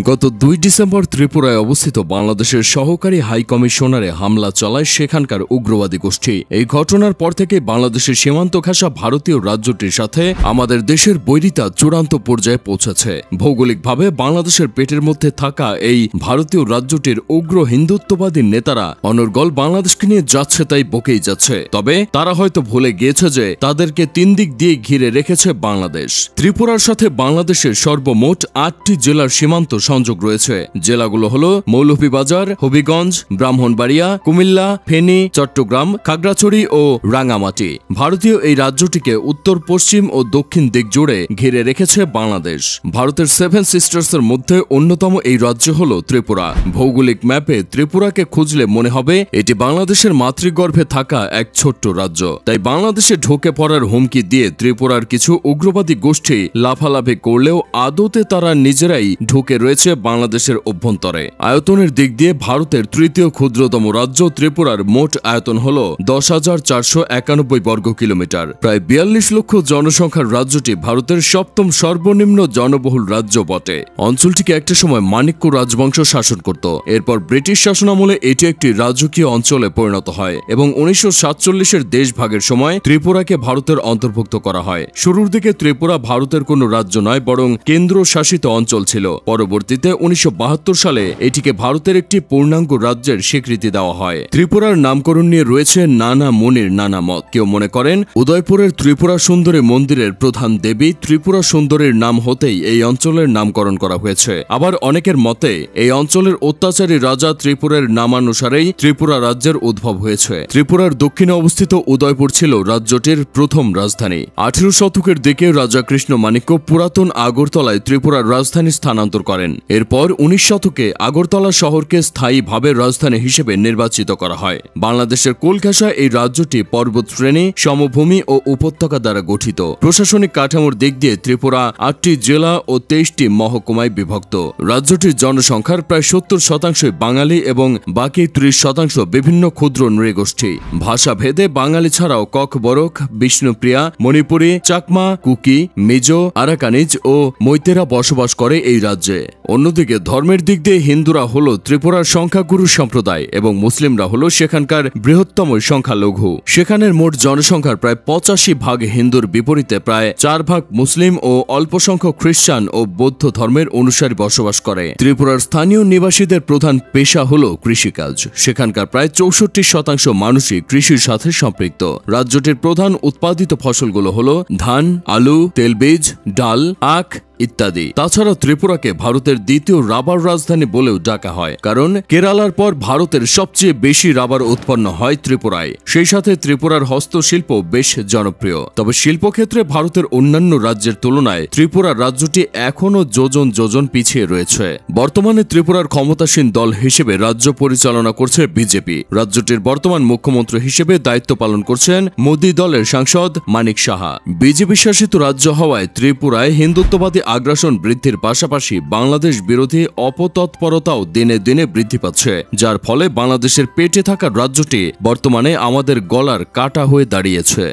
গত ২ ডিসেম্বর ত্রিপুরায় অবস্থিত বাংলাদেশের সহকারী হাই কমিশনারে হামলা চালায় সেখানকার উগ্রবাদী গোষ্ঠী। এই ঘটনার পর থেকে বাংলাদেশের সীমান্ত ঘেঁষা ভারতীয় রাজ্যটির সাথে আমাদের দেশের বৈরিতা চূড়ান্ত পর্যায়ে পৌঁছেছে। ভৌগোলিকভাবে বাংলাদেশের পেটের মধ্যে থাকা এই ভারতীয় রাজ্যটির উগ্র হিন্দুত্ববাদী নেতারা অনর্গল বাংলাদেশকে নিয়ে যাচ্ছে তাই বকেই যাচ্ছে। তবে তারা হয়তো ভুলে গিয়েছে যে তাদেরকে ৩ দিক দিয়ে ঘিরে রেখেছে বাংলাদেশ। ত্রিপুরার সাথে বাংলাদেশের সর্বমোট ৮টি জেলার সীমান্ত সংযোগ রয়েছে। জেলাগুলো হলো মৌলভীবাজার, হবিগঞ্জ, ব্রাহ্মণবাড়িয়া, কুমিল্লা, ফেনী, চট্টগ্রাম, খাগড়াছড়ি ও রাঙ্গামাটি। ভারতীয় এই রাজ্যটিকে উত্তর, পশ্চিম ও দক্ষিণ দিক জুড়ে ঘিরে রেখেছে বাংলাদেশ। ভারতের 7 সিস্টার্সের মধ্যে অন্যতম এই রাজ্য হল ত্রিপুরা। ভৌগোলিক ম্যাপে ত্রিপুরাকে খুঁজলে মনে হবে এটি বাংলাদেশের মাতৃগর্ভে থাকা এক ছোট্ট রাজ্য। তাই বাংলাদেশে ঢুকে পড়ার হুমকি দিয়ে ত্রিপুরার কিছু উগ্রবাদী গোষ্ঠী লাফালাফি করলেও আদতে তারা নিজেরাই ঢুকে রয়েছে বাংলাদেশের অভ্যন্তরে। আয়তনের দিক দিয়ে ভারতের তৃতীয় ক্ষুদ্রতম রাজ্য ত্রিপুরার মোট আয়তন হল ১০,৪৯১ বর্গ কিলোমিটার। প্রায় ৪২ লক্ষ জনসংখ্যার রাজ্যটি ভারতের ৭ম সর্বনিম্ন জনবহুল রাজ্য বটে। অঞ্চলটিকে একটা সময় মাণিক্য রাজবংশ শাসন করত। এরপর ব্রিটিশ শাসনামলে এটি একটি রাজকীয় অঞ্চলে পরিণত হয় এবং ১৯৪৭-এর দেশভাগের সময় ত্রিপুরাকে ভারতের অন্তর্ভুক্ত করা হয়। শুরুর দিকে ত্রিপুরা ভারতের কোনো রাজ্য নয়, বরং কেন্দ্র শাসিত অঞ্চল ছিল। পরবর্তীতে ১৯৭২ সালে এটিকে ভারতের একটি পূর্ণাঙ্গ রাজ্যের স্বীকৃতি দেওয়া হয়। ত্রিপুরার নামকরণ নিয়ে রয়েছে নানা মুনির নানা মত। কেউ মনে করেন উদয়পুরের ত্রিপুরা সুন্দরী মন্দিরের প্রধান দেবী ত্রিপুরা সুন্দরীর নাম হতেই এই অঞ্চলের নামকরণ করা হয়েছে। আবার অনেকের মতে এই অঞ্চলের অত্যাচারী রাজা ত্রিপুরের নামানুসারেই ত্রিপুরা রাজ্যের উদ্ভব হয়েছে। ত্রিপুরার দক্ষিণে অবস্থিত উদয়পুর ছিল রাজ্যটির প্রথম রাজধানী। ১৮ শতকের দিকে রাজা কৃষ্ণ মাণিক্য পুরাতন আগরতলায় ত্রিপুরার রাজধানী স্থানান্তর করেন। এরপর ১৯ শতকে আগরতলা শহরকে স্থায়ীভাবে রাজধানী হিসেবে নির্বাচিত করা হয়। বাংলাদেশের কোলঘেঁষা এই রাজ্যটি পর্বত শ্রেণী, সমভূমি ও উপত্যকা দ্বারা গঠিত। প্রশাসনিক কাঠামোর দিক দিয়ে ত্রিপুরা ৮টি জেলা ও ২৩টি মহকুমায় বিভক্ত। রাজ্যটির জনসংখ্যার প্রায় ৭০% বাঙালি এবং বাকি ৩০% বিভিন্ন ক্ষুদ্র নৃগোষ্ঠী। ভাষাভেদে বাঙালি ছাড়াও ককবরক, বিষ্ণুপ্রিয়া, মণিপুরী, চাকমা, কুকি, মিজো, আরাকানিজ ও মৈতেরা বসবাস করে এই রাজ্যে। অন্যদিকে ধর্মের দিক দিয়ে হিন্দুরা হল ত্রিপুরার সংখ্যাগুরু সম্প্রদায় এবং মুসলিমরা হল সেখানকার বৃহত্তম সংখ্যালঘু। সেখানের মোট জনসংখ্যার প্রায় ৮৫% হিন্দুর বিপরীতে প্রায় 4% মুসলিম ও অল্প সংখ্যক খ্রিস্টান ও বৌদ্ধ ধর্মের অনুসারী বসবাস করে। ত্রিপুরার স্থানীয় নিবাসীদের প্রধান পেশা হল কৃষিকাজ। সেখানকার প্রায় ৬৪% মানুষই কৃষির সাথে সম্পৃক্ত। রাজ্যটির প্রধান উৎপাদিত ফসলগুলো হল ধান, আলু, তেলবীজ, ডাল, আখ ইত্যাদি। তাছাড়া ত্রিপুরাকে ভারতের দ্বিতীয় রাবার রাজধানী বলেও ডাকা হয়, কারণ কেরালার পর ভারতের সবচেয়ে বেশি রাবার উৎপন্ন হয় ত্রিপুরায়। সেই সাথে ত্রিপুরার হস্তশিল্প বেশ জনপ্রিয়। তবে শিল্পক্ষেত্রে ভারতের অন্যান্য রাজ্যের তুলনায় ত্রিপুরা রাজ্যটি এখনও যোজন যোজন পিছিয়ে রয়েছে। বর্তমানে ত্রিপুরার ক্ষমতাসীন দল হিসেবে রাজ্য পরিচালনা করছে বিজেপি। রাজ্যটির বর্তমান মুখ্যমন্ত্রী হিসেবে দায়িত্ব পালন করছেন মোদী দলের সাংসদ মানিক সাহা। বিজেপি শাসিত রাজ্য হওয়ায় ত্রিপুরায় হিন্দুত্ববাদী আগ্রাসন বৃদ্ধির পাশাপাশি বাংলাদেশ বিরোধী অপতৎপরতাও দিনে দিনে বৃদ্ধি পাচ্ছে, যার ফলে বাংলাদেশের পেটে থাকা রাজ্যটি বর্তমানে আমাদের গলার কাটা হয়ে দাঁড়িয়েছে।